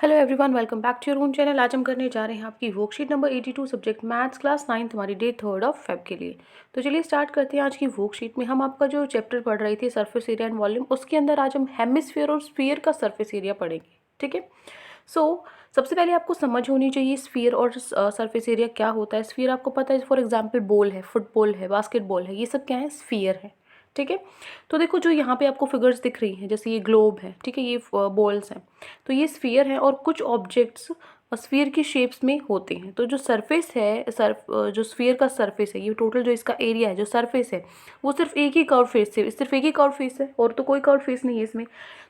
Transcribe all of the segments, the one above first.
Hello everyone, welcome back to your own channel. आज हम करने जा रहे हैं आपकी worksheet number 82 subject maths class 9 हमारी डे 3 ऑफ फेब के लिए। तो चलिए स्टार्ट करते हैं। आज की वर्कशीट में हम आपका जो चैप्टर पढ़ रहे थे सरफेस एरिया एंड वॉल्यूम, उसके अंदर आज हम हेमिस्फीयर और स्फीयर का सरफेस एरिया पढ़ेंगे। ठीक है। सबसे पहले आपको समझ होनी चाहिए स्फीयर और सरफेस एरिया क्या होता है। स्फीयर आपको पता है, फॉर एग्जाम्पल बॉल है, फुटबॉल है, बास्केटबॉल है, ये सब क्या है, स्फीयर है। ठीक है। तो देखो जो यहाँ पे आपको फिगर्स दिख रही हैं, जैसे ये ग्लोब है, ठीक है, ये बॉल्स हैं, तो ये स्फीयर है और कुछ ऑब्जेक्ट्स स्फीयर की शेप्स में होते हैं। तो जो सरफेस है, जो स्फीयर का सरफेस है, ये टोटल जो इसका एरिया है, जो सरफेस है, वो सिर्फ एक ही कर्व फेस है, सिर्फ एक ही कर्व फेस है और तो कोई कर्व फेस नहीं है इसमें।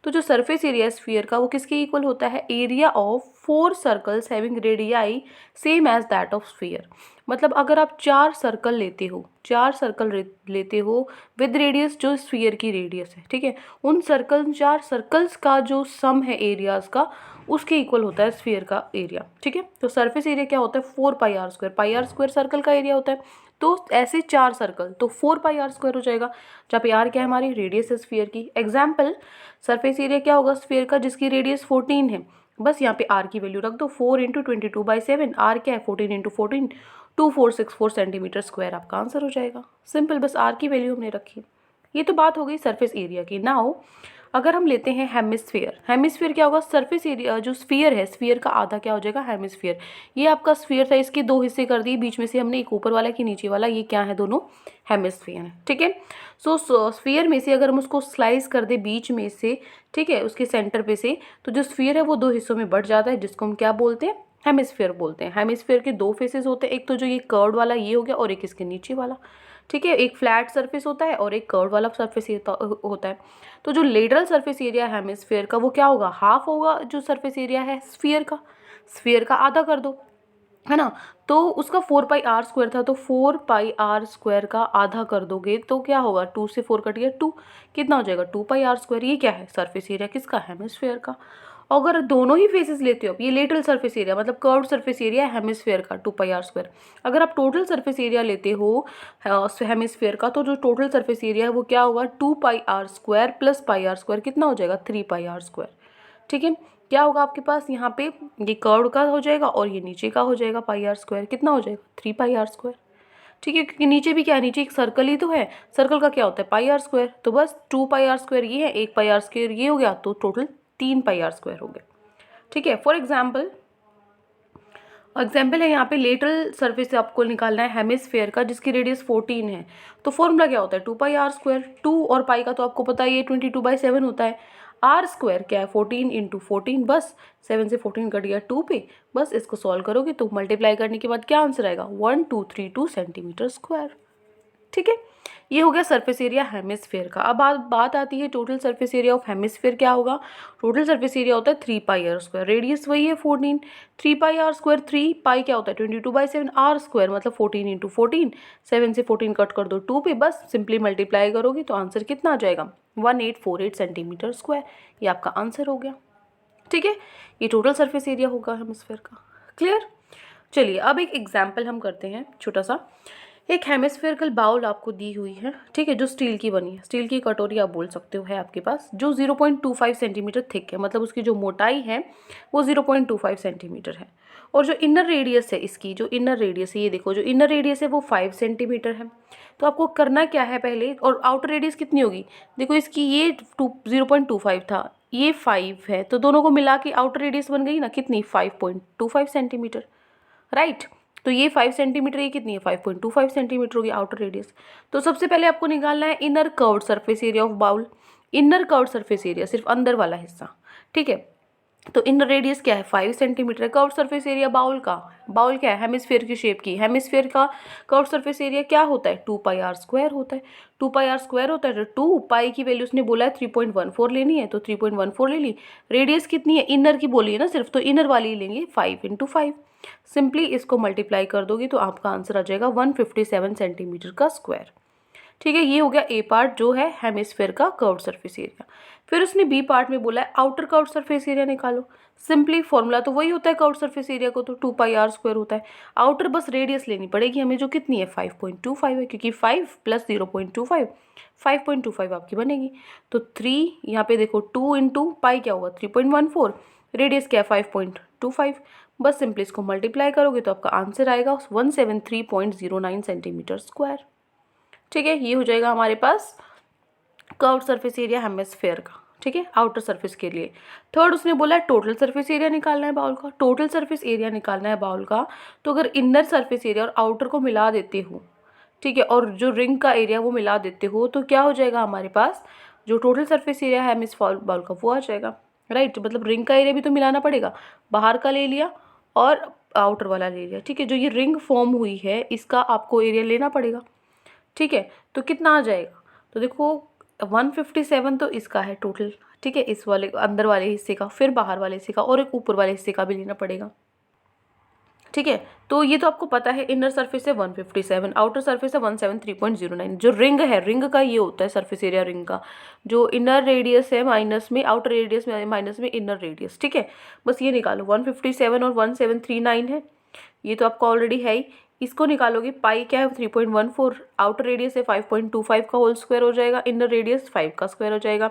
तो जो सरफेस एरिया है स्फीयर का, वो किसके इक्वल होता है, area of 4 circles having radii same as that of sphere. मतलब अगर आप 4 सर्कल लेते हो, 4 सर्कल लेते हो विद रेडियस जो स्फीयर की रेडियस है, ठीक है, उन 4 सर्कल्स का जो सम है एरियाज का, उसके इक्वल होता है स्फीयर का एरिया। ठीक है। तो सरफेस एरिया क्या होता है, 4 पाई आर स्क्वायर सर्कल का एरिया होता है। तो ऐसे 4 सर्कल तो 4 पाई आर स्क्वायर हो जाएगा, जहाँ पे आर क्या है, हमारी रेडियस है स्फीयर की। एग्जाम्पल, सरफेस एरिया क्या होगा स्फीयर का, जिसकी रेडियस 14 है, बस यहाँ पे आर की वैल्यू रख दो, 4 इंटू 22/7। आर क्या है, 14 इंटू 14, 2464 सेंटीमीटर स्क्वायर आपका आंसर हो जाएगा। सिंपल, बस आर की वैल्यू हमने रखी। ये तो बात हो गई सरफेस एरिया की। नाउ अगर हम लेते हैं हेमिस्फीयर, हेमिस्फीयर क्या होगा, सरफेस एरिया जो स्फीयर है, स्फीयर का आधा क्या हो जाएगा, हेमिस्फीयर। ये आपका स्फीयर था, इसके 2 हिस्से कर दिए, बीच में से हमने एक ऊपर वाला एक नीचे वाला, ये क्या है, दोनों हेमिस्फीयर है। ठीक है। स्फीयर में से अगर हम उसको स्लाइस कर दे बीच में से, ठीक है, उसके सेंटर पे से, तो जो स्फीयर है वो 2 हिस्सों में बढ़ जाता है, जिसको हम क्या बोलते हैं, हेमिस्फीयर बोलते हैं। हेमिस्फीयर के 2 फेसेस होते हैं, एक तो जो ये कर्व्ड वाला ये हो गया और एक इसके नीचे वाला। ठीक है। एक फ्लैट सरफेस होता है और एक कर्व वाला सरफेस होता है। तो जो लेटरल सरफेस एरिया है हेमिस्फीयर का, वो क्या होगा, हाफ होगा जो सरफेस एरिया है स्फीयर का आधा कर दो, है ना। तो उसका 4 पाई आर स्क्वायर था, तो 4 पाई आर स्क्वायर का आधा कर दोगे तो क्या होगा, 2 से 4 कट गया 2, कितना हो जाएगा, 2 पाई आर स्क्वायर। ये क्या है, सरफेस एरिया किसका, हेमिस्फीयर का। अगर दोनों ही फेसेस लेते हो, ये लेटरल सरफेस एरिया मतलब कर्व्ड सरफेस एरिया है हेमिस्फीयर का, 2 पाई आर स्क्वायर। अगर आप टोटल सरफेस एरिया लेते हो हेमिस्फीयर का, तो जो टोटल सरफेस एरिया है वो क्या होगा, 2 pi r square plus pi r square, कितना हो जाएगा, 3 पाई आर स्क्वायर। ठीक है। क्या होगा आपके पास यहाँ पे, ये कर्व का हो जाएगा और ये नीचे का हो जाएगा पाई आर स्क्वायर, कितना हो जाएगा, 3 पाई आर स्क्वायर। ठीक है, क्योंकि नीचे भी क्या है, नीचे एक सर्कल ही तो है, सर्कल का क्या होता है, पाई आर स्क्वायर। तो बस 2 पाई आर स्क्वायर ये है, 1 पाई आर स्क्वायर ये हो गया, तो टोटल 3 पाई आर स्क्वायर हो गया। ठीक है। फॉर एग्जाम्पल है यहाँ पे लेटरल सरफेस से आपको निकालना है हेमिस्फेयर का, जिसकी रेडियस 14 है। तो फॉर्मूला क्या होता है, 2 पाई आर स्क्वायर, 2 और पाई का तो आपको पता है, ये 22/7 होता है। आर स्क्वायर क्या है, 14 इंटू 14, बस 7 से 14 कट गया 2 पे, बस इसको सॉल्व करोगे तो मल्टीप्लाई करने के बाद क्या आंसर आएगा, 1232 सेंटीमीटर स्क्वायर। ठीक है। ये हो गया सरफेस एरिया हेमिस्फेयर का। अब बात आती है total surface area of hemisphere क्या होगा। टोटल सरफेस एरिया होता है 3 पाई आर स्क्वायर, रेडियस वही है 14, 3 पाई आर स्क्वायर, 3 पाई क्या होता है 22/7, आर स्क्वायर मतलब 14 इंटू 14, 7 से 14 कट कर दो 2 पे, बस सिंपली मल्टीप्लाई करोगे तो आंसर कितना आ जाएगा, 1848 सेंटीमीटर स्क्वायर। ये आपका आंसर हो गया। ठीक है। ये टोटल सरफेस एरिया होगा हेमिस्फेयर का। क्लियर। चलिए अब एक एग्जाम्पल हम करते हैं छोटा सा। एक हेमिस्फेरिकल बाउल आपको दी हुई है, ठीक है, जो स्टील की बनी है, स्टील की कटोरी आप बोल सकते हो, है आपके पास, जो 0.25 सेंटीमीटर थिक है, मतलब उसकी जो मोटाई है वो 0.25 सेंटीमीटर है। और जो इनर रेडियस है इसकी, जो इनर रेडियस है, ये देखो जो इनर रेडियस है वो 5 सेंटीमीटर है। तो आपको करना क्या है पहले, और आउटर रेडियस कितनी होगी, देखो इसकी ये 0.25 था, ये 5 है, तो दोनों को मिला के आउटर रेडियस बन गई ना, कितनी, 5.25 सेंटीमीटर, राइट। तो ये 5 सेंटीमीटर, ये कितनी है, 5.25 सेंटीमीटर होगी आउटर रेडियस। तो सबसे पहले आपको निकालना है inner curved surface area of bowl. Inner curved surface area सिर्फ अंदर वाला हिस्सा, ठीक है। तो इनर रेडियस क्या है, 5 सेंटीमीटर है। कर्व्ड सरफेस एरिया बाउल का, बाउल क्या है, हेमिस्फीयर की शेप की, हेमिस्फीयर का कर्व्ड सरफेस एरिया क्या होता है, 2 पाई आर स्क्वायर होता है। 2 पाई आर स्क्वायर होता है, तो 2 पाई की वैल्यू उसने बोला है 3.14 लेनी है, तो 3.14 ले ली। रेडियस कितनी है, इनर की बोली है ना सिर्फ, तो इनर वाली लेंगे 5 इंटू 5। सिंपली इसको मल्टीप्लाई कर दोगे तो आपका आंसर आ जाएगा 157 सेंटीमीटर का स्क्वायर। ठीक है। ये हो गया ए पार्ट जो है हेमिस्फेयर का कर्व्ड सरफेस एरिया। फिर उसने बी पार्ट में बोला है आउटर कर्व्ड सरफेस एरिया निकालो। सिंपली फॉर्मूला तो वही होता है कर्व्ड सरफेस एरिया को, तो 2 पाई आर स्क्वायर होता है। आउटर बस रेडियस लेनी पड़ेगी हमें, जो कितनी है 5.25 है, क्योंकि 5 प्लस 0.25 5.25 आपकी बनेगी। तो 3 यहाँ पे देखो 2 इंटू पाई क्या होगा 3.14, रेडियस क्या है 5.25, बस सिंपली इसको मल्टीप्लाई करोगे तो आपका आंसर आएगा 173.09 सेंटीमीटर स्क्वायर। ठीक है, ये हो जाएगा हमारे पास कर्व्ड सरफेस एरिया हेमिस्फेयर का। ठीक है, आउटर सरफेस के लिए। थर्ड उसने बोला है टोटल सरफेस एरिया निकालना है बाउल का। टोटल सरफेस एरिया निकालना है बाउल का, तो अगर इनर सरफेस एरिया और आउटर को मिला देते हो, ठीक है, और जो रिंग का एरिया वो मिला देते हो, तो क्या हो जाएगा हमारे पास जो टोटल सरफेस एरिया है मिस बाउल का वो आ जाएगा। राइट, मतलब रिंग का एरिया भी तो मिलाना पड़ेगा, बाहर का ले लिया और आउटर वाला ले लिया। ठीक है, जो ये रिंग फॉर्म हुई है इसका आपको एरिया लेना पड़ेगा। ठीक है, तो कितना आ जाएगा, तो देखो 157 तो इसका है टोटल। ठीक है, इस वाले अंदर वाले हिस्से का, फिर बाहर वाले हिस्से का और एक ऊपर वाले हिस्से का भी लेना पड़ेगा। ठीक है, तो ये तो आपको पता है इनर सरफेस है 157, आउटर सरफेस है 173.09। जो रिंग है, रिंग का ये होता है सरफेस एरिया रिंग का, जो इनर रेडियस है माइनस में आउटर रेडियस में माइनस में इनर रेडियस। ठीक है, बस ये निकालो 157 और 1739 है, ये तो आपको ऑलरेडी है ही। इसको निकालोगे, पाई क्या है 3.14, आउटर रेडियस है 5.25 का होल स्क्वायर हो जाएगा, इनर रेडियस 5 का स्क्वायर हो जाएगा।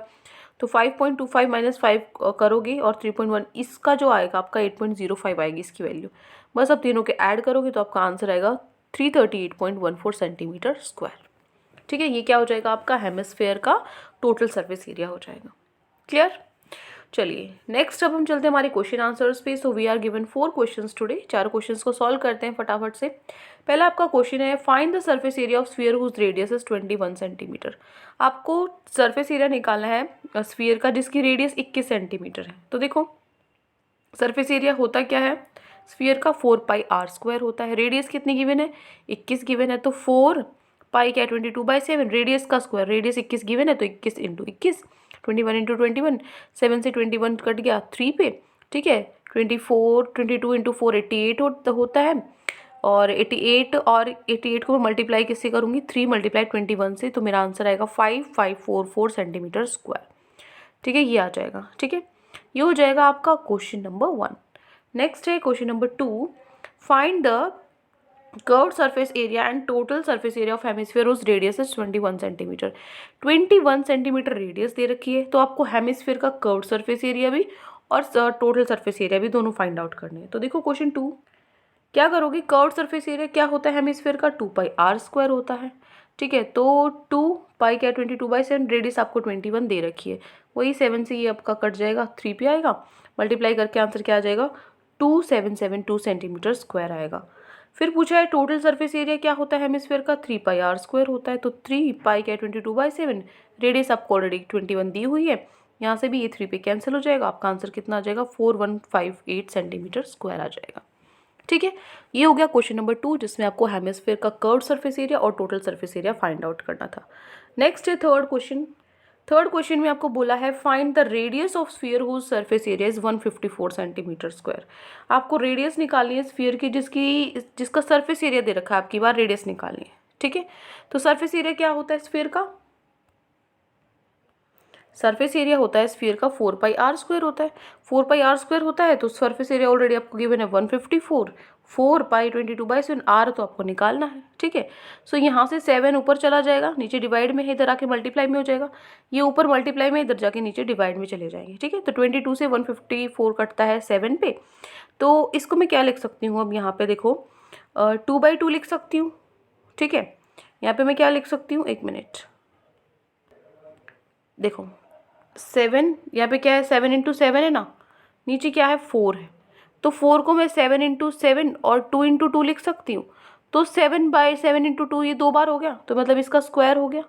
तो 5.25 माइनस 5 करोगे और 3.1, इसका जो आएगा आपका 8.05 आएगी इसकी वैल्यू। बस अब तीनों के ऐड करोगे तो आपका आंसर आएगा 338.14 सेंटीमीटर स्क्वायर। ठीक है, ये क्या हो जाएगा आपका हेमिस्फेयर का टोटल सरफेस एरिया हो जाएगा। क्लियर? चलिए नेक्स्ट अब हम चलते हैं हमारे क्वेश्चन आंसर्स पे। So we are given 4 questions today. 4 questions को सॉल्व करते हैं फटाफट से। पहला आपका क्वेश्चन है, find the surface area of sphere whose radius is 21 centimetre. आपको सरफेस एरिया निकालना है स्फीयर का जिसकी रेडियस 21 सेंटीमीटर है। तो देखो सरफेस एरिया होता क्या है स्फीयर का, 4πr² होता है। रेडियस कितनी गिवन है 21 गिवन है, तो 4 पाई क्या 22/7, रेडियस का स्क्वायर, रेडियस 21 गिवन है तो 21 इंटू 21, 21 इंटू 21, 7 से 21 कट गया 3 पे। ठीक है, 22 इंटू 4 88 होता है, और 88 को मैं मल्टीप्लाई किससे करूँगी 3 मल्टीप्लाई 21 से, तो मेरा आंसर आएगा 5544 सेंटीमीटर स्क्वायर। ठीक है, ये आ जाएगा। ठीक है, ये हो जाएगा आपका क्वेश्चन नंबर 1। नेक्स्ट है question number 2, find the curved surface area and total surface area of hemisphere उस radius is 21 centimetre. 21 centimetre radius दे रखी है, तो आपको हेमिस्फीयर का कर्व्ड सरफेस एरिया भी और टोटल सरफेस एरिया भी दोनों फाइंड आउट करने हैं। तो देखो क्वेश्चन 2 क्या करोगे, कर्व्ड सरफेस एरिया क्या होता है हेमिस्फीयर का 2πr² होता है। ठीक है, तो 2 पाई क्या 22/7, रेडियस आपको 21 दे रखी है, वही 7 से ये आपका कट जाएगा 3 पे आएगा, मल्टीप्लाई करके आंसर क्या आ जाएगा 2772 सेंटीमीटर स्क्वायर आएगा। फिर पूछा है टोटल सरफेस एरिया क्या होता है हेमिस्फीयर का 3πr² होता है, तो 3 पाई क्या 22/7, रेडियस आपको ऑलरेडी 21 दी हुई है, यहाँ से भी ये 3 पे कैंसिल हो जाएगा, आपका आंसर कितना आ जाएगा 4158 सेंटीमीटर स्क्वायर आ जाएगा। ठीक है, ये हो गया क्वेश्चन नंबर 2 जिसमें आपको हेमिस्फीयर का कर्व्ड सरफेस एरिया और total surface area find out करना था। नेक्स्ट है थर्ड क्वेश्चन। थर्ड क्वेश्चन में आपको बोला है find the radius of sphere whose surface area is 154 centimetre square. आपको रेडियस निकालनी है स्फीयर की जिसका सरफेस एरिया दे रखा है, आपकी बार रेडियस निकालनी है। ठीक है, तो सरफेस एरिया क्या होता है स्फीयर का, सरफेस एरिया होता है स्फीयर का 4πr² होता है। 4πr² होता है तो सरफेस एरिया ऑलरेडी आपको गिवन है 154, 4 पाई 22/7, r तो आपको निकालना है। ठीक है, सो यहाँ से 7 ऊपर चला जाएगा, नीचे डिवाइड में है, इधर आके मल्टीप्लाई में हो जाएगा, ये ऊपर मल्टीप्लाई में, इधर जाके नीचे डिवाइड में चले जाएंगे। ठीक है, तो 22 से 154 कटता है 7 पे, तो इसको मैं क्या लिख सकती हूँ अब यहाँ पे देखो 2/2 लिख सकती हूँ। ठीक है, यहाँ पे मैं क्या लिख सकती हूँ, 1 मिनट, देखो 7 यहाँ पे क्या है 7 इंटू 7 है ना, नीचे क्या है 4 है, तो 4 को मैं 7 इंटू 7 और 2 इंटू 2 लिख सकती हूँ, तो 7/7 इंटू 2 ये 2 बार हो गया, तो मतलब इसका स्क्वायर हो गया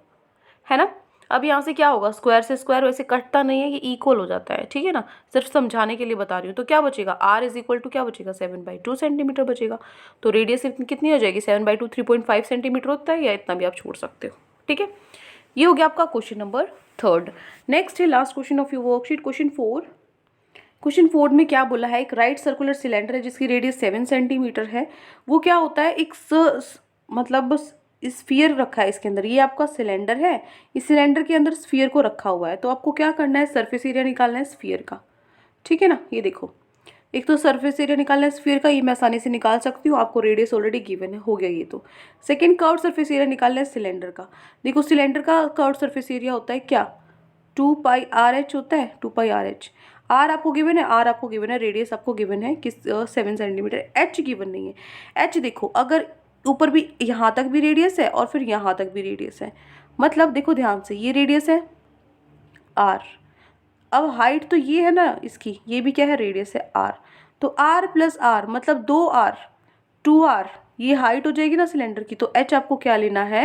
है ना। अब यहाँ से क्या होगा, स्क्वायर से स्क्वायर वैसे कटता नहीं है, ये इक्वल हो जाता है। ठीक है ना, सिर्फ समझाने के लिए बता रही हूँ। तो क्या बचेगा r इज इक्वल टू क्या बचेगा 7/2 सेंटीमीटर बचेगा, तो रेडियस कितनी हो जाएगी 7/2 3.5 सेंटीमीटर होता है, या इतना भी आप छोड़ सकते हो। ठीक है, ये हो गया आपका क्वेश्चन नंबर 3। नेक्स्ट है last question of your worksheet, question 4। Question 4 में क्या बोला है, एक राइट सर्कुलर सिलेंडर है जिसकी रेडियस 7 सेंटीमीटर है। वो क्या होता है, एक मतलब स्फीयर रखा है इसके अंदर, ये आपका सिलेंडर है, इस सिलेंडर के अंदर स्फीयर को रखा हुआ है। तो आपको क्या करना है, सरफेस एरिया निकालना है स्फीयर का। ठीक है ना, ये देखो एक तो सरफेस एरिया निकालना है स्फीयर का, ये मैं आसानी से निकाल सकती हूँ, आपको रेडियस ऑलरेडी गिवन है, हो गया ये तो। सेकंड कर्व्ड सरफेस एरिया निकालना है सिलेंडर का। देखो सिलेंडर का कर्व्ड सरफेस एरिया होता है क्या 2πRh होता है, 2πRh। आर आपको गिवन है, आर आपको गिवन है, रेडियस आपको गिवन है किस 7 सेंटीमीटर, एच गिवन नहीं है। एच देखो अगर ऊपर भी यहाँ तक भी रेडियस है और फिर यहाँ तक भी रेडियस है, मतलब देखो ध्यान से ये रेडियस है आर, अब हाइट तो ये है ना इसकी, ये भी क्या है रेडियस है आर, तो आर प्लस आर मतलब 2r 2r, ये हाइट हो जाएगी ना सिलेंडर की, तो एच आपको क्या लेना है,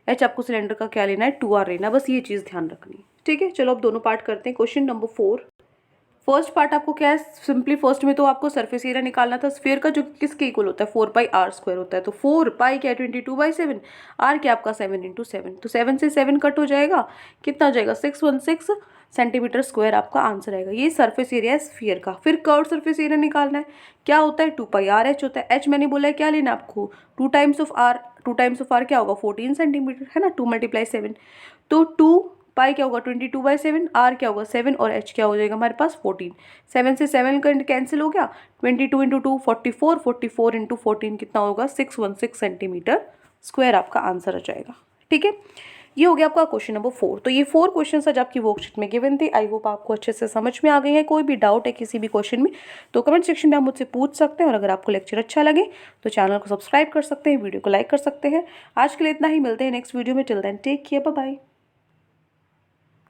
एच आपको सिलेंडर का क्या लेना है 2r लेना, बस ये चीज़ ध्यान रखनी है। ठीक है, चलो अब दोनों पार्ट करते हैं। क्वेश्चन नंबर 4, फर्स्ट पार्ट आपको क्या है, सिंपली फर्स्ट में तो आपको सरफेस एरिया निकालना था स्फीयर का, जो किसके इक्वल होता है 4πr² होता है, तो 4π क्या 22/7, आर क्या आपका 7 × 7, तो 7 से 7 कट हो जाएगा, कितना आ जाएगा 616 सेंटीमीटर स्क्वायर आपका आंसर आएगा। ये सरफेस एरिया है स्फीयर का। फिर कर्व सरफेस एरिया निकालना है, क्या होता है 2πrh होता है, एच मैंने बोला है क्या लेना आपको 2 times of R, 2 times of R क्या होगा 14 सेंटीमीटर है ना, 2 × 7, तो 2π क्या होगा 22/7, आर क्या होगा 7 और एच क्या हो जाएगा हमारे पास 14, 7 से 7 कैंसिल हो गया, 22 × 2 44, 44 × 14 कितना होगा 616 सेंटीमीटर स्क्वायर आपका आंसर आ जाएगा। ठीक है, ये हो गया आपका क्वेश्चन नंबर 4। तो ये 4 क्वेश्चन आज आपकी वर्कशीट में गिवन थे। आई होप आपको अच्छे से समझ में आ गए हैं। कोई भी डाउट है किसी भी क्वेश्चन में तो कमेंट सेक्शन में आप मुझसे पूछ सकते हैं, और अगर आपको लेक्चर अच्छा लगे तो चैनल को सब्सक्राइब कर सकते हैं, वीडियो को लाइक कर सकते हैं। आज के लिए इतना ही, मिलते हैं नेक्स्ट वीडियो में। Till then take care, bye bye.